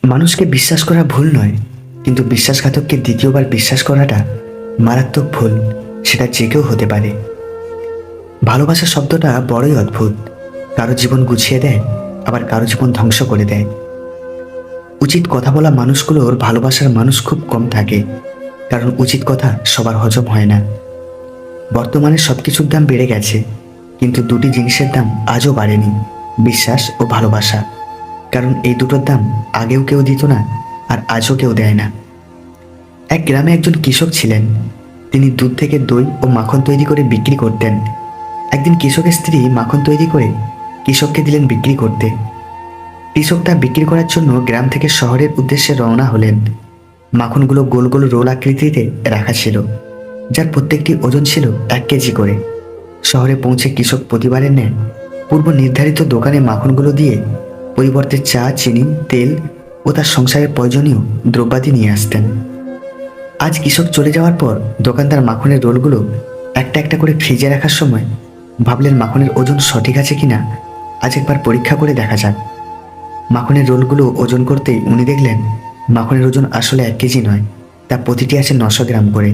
মানুষকে বিশ্বাস করা ভুল নয়, কিন্তু বিশ্বাসঘাতককে দ্বিতীয়বার বিশ্বাস করাটা মারাত্মক ভুল। সেটা যে কেউ হতে পারে। ভালোবাসা শব্দটা বড়ই অদ্ভুত। কারো জীবন গুছিয়ে দেয়, আবার কারো জীবন ধ্বংস করে দেয়। উচিত কথা বলা মানুষগুলোর ভালোবাসার মানুষ খুব কম থাকে, কারণ উচিত কথা সবার হজম হয় না। বর্তমানে সবকিছুর দাম বেড়ে গেছে, কিন্তু দুটি জিনিসের দাম আজও বাড়েনি: বিশ্বাস ও ভালোবাসা। কারণ এই দুটোর দাম আগেও কেউ দিত না, আর আজও কেউ দেয় না। এক গ্রামে একজন কৃষক ছিলেন। তিনি দুধ থেকে দই ও মাখন তৈরি করে বিক্রি করতেন। একদিন কৃষকের স্ত্রী মাখন তৈরি করে কৃষককে দিলেন বিক্রি করতে। কৃষক তা বিক্রি করার জন্য গ্রাম থেকে শহরের উদ্দেশ্যে রওনা হলেন। মাখনগুলো গোল গোল রোল আকৃতিতে রাখা ছিল, যার প্রত্যেকটি ওজন ছিল 1 কেজি করে। শহরে পৌঁছে কৃষক প্রতিবারের ন্যায় পূর্ব নির্ধারিত দোকানে মাখনগুলো দিয়ে পরিবর্তে চা, চিনি, তেল ও তার সংসারের প্রয়োজনীয় দ্রব্যাদি নিয়ে আসতেন। আজ কৃষক চলে যাওয়ার পর দোকানদার মাখনের রোলগুলো একটা একটা করে ফ্রিজে রাখার সময় ভাবলেন, মাখনের ওজন সঠিক আছে কিনা আজ একবার পরীক্ষা করে দেখা যাক। মাখনের রোলগুলো ওজন করতেই উনি দেখলেন মাখনের ওজন আসলে 1 কেজি নয়, তা প্রতিটি আছে 900 গ্রাম করে।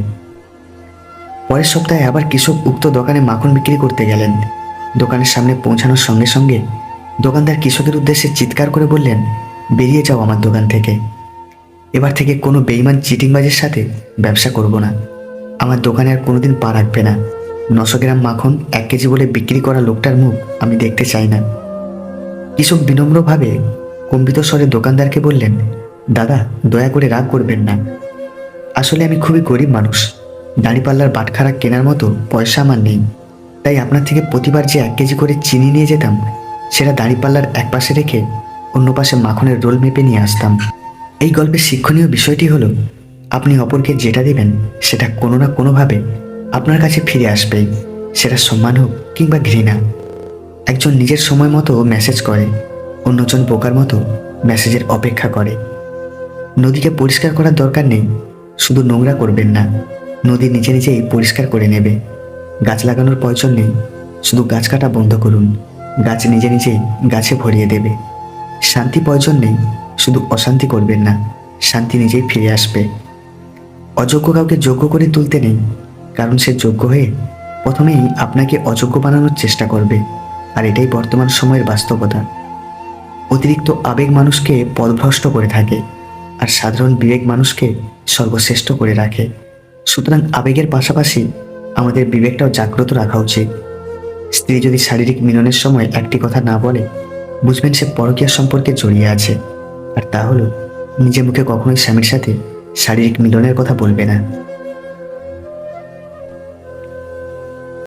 পরের সপ্তাহে আবার কৃষক উক্ত দোকানে মাখন বিক্রি করতে গেলেন। দোকানের সামনে পৌঁছানোর সঙ্গে সঙ্গে দোকানদার কৃষকের উদ্দেশ্যে চিৎকার করে বললেন, বেরিয়ে যাও আমার দোকান থেকে। এবার থেকে কোনো বেইমান চিটিংবাজের সাথে ব্যবসা করব না। আমার দোকানে আর কোনোদিন পা রাখবে না। 900 গ্রাম মাখন 1 কেজি বলে বিক্রি করা লোকটার মুখ আমি দেখতে চাই না। কৃষক বিনম্রভাবে কম্পিত স্বরে দোকানদারকে বললেন, দাদা, দয়া করে রাগ করবেন না। আসলে আমি খুবই গরিব মানুষ। দাঁড়িপাল্লার বাটখারা কেনার মতো পয়সা আমার নেই। তাই আপনার থেকে প্রতিবার যে 1 কেজি করে চিনি নিয়ে যেতাম, সেটা দাঁড়িপাল্লার এক পাশে রেখে অন্য পাশে মাখনের রোল মেপে নিয়ে আসতাম। এই গল্পের শিক্ষণীয় বিষয়টি হলো, আপনি অপরকে যেটা দেবেন সেটা কোনো না কোনোভাবে আপনার কাছে ফিরে আসবেই, সেটা সম্মান হোক কিংবা ঘৃণা। একজন নিজের সময় মতো মেসেজ করে, অন্যজন বোকার মতো মেসেজের অপেক্ষা করে। নদীকে পরিষ্কার করার দরকার নেই, শুধু নোংরা করবেন না, নদী নিজে নিজেই পরিষ্কার করে নেবে। গাছ লাগানোর প্রয়োজন নেই, শুধু গাছ কাটা বন্ধ করুন, গাছ নিজে নিজেই গাছে ভরিয়ে দেবে। শান্তি প্রয়োজন নেই, শুধু অশান্তি করবেন না, শান্তি নিজেই ফিরে আসবে। অযোগ্য কাউকে যোগ্য করে তুলতে নেই, কারণ সে যোগ্য হয়ে প্রথমেই আপনাকে অযোগ্য বানানোর চেষ্টা করবে। আর এটাই বর্তমান সময়ের বাস্তবতা। অতিরিক্ত আবেগ মানুষকে পথভ্রষ্ট করে থাকে, আর সাধারণ বিবেক মানুষকে সর্বশ্রেষ্ঠ করে রাখে। সুতরাং আবেগের পাশাপাশি আমাদের বিবেকটাও জাগ্রত রাখা উচিত। স্ত্রী যদি শারীরিক মিলনের সময় একটি কথা না বলে, বুঝবেন সে পরকীয়া সম্পর্কে জড়িয়ে আছে। আর তা হলো, নিজে মুখে কখনোই স্বামীর সাথে শারীরিক মিলনের কথা বলবে না।